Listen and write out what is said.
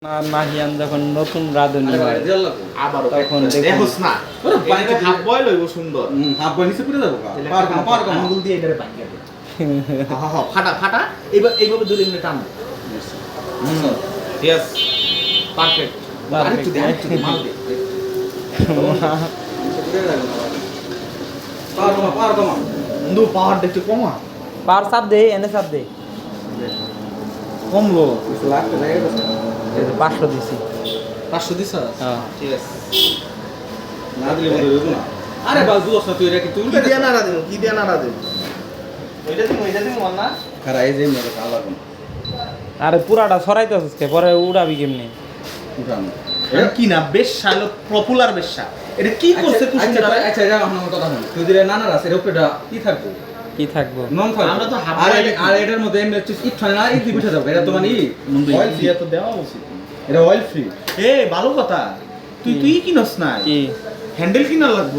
নাহিয়ান যখন নতুন রাঁধুনি হয় আবার তখন দেখোস না ওরে বাইরে হাফ বয়েল হইব সুন্দর হাফ বয় নিচে পড়ে যাবো পার কম আঙ্গুল দিয়ে এটারে ভাঙিয়ে দে ফাটা ফাটা এইভাবে 2 মিনিট টান ইয়েস পারফেক্ট আরেকটু দে আরেকটু দে মাল দে পার কম বন্ধু পাওয়ার একটু কমা পার চাপ দে এনে চাপ দে কমলো লাখ টাকা গেছে এই যে 500 দিছি 500 দিছ হ্যাঁ ঠিক আছে না দিলে বন্ধ হইতো না আরে বাস দুস না তুই এটা কি তুই কি দিয়া নাড়া দেব কি দিয়া নাড়া দেব ওইটা দিমু না খারা এই যে মেরে কালা কোন আরে পুরাটা ছড়াইতেছিস কে পরে উড়াবি কেমনে উঠানো এটা কি না বেশ্যা হলো পপুলার বেশ্যা এটা কি করছে কুসুমটা আচ্ছা এটা আমার কথা শুন তুই দিলে নানা রাস এর উপরেটা কি থাকবে কি থাকবো নন থাকবে আমরা তো হাফ আর এটার মধ্যে এমনি ইট থাকে না ইট দিবিটা যাবে এটা তো মানে অয়েল দিয়া তো দেওয়া উচিত এটা অয়েল ফ্রি এ ভালো কথা তুই কিনস না কি হ্যান্ডেল কিনা লাগবে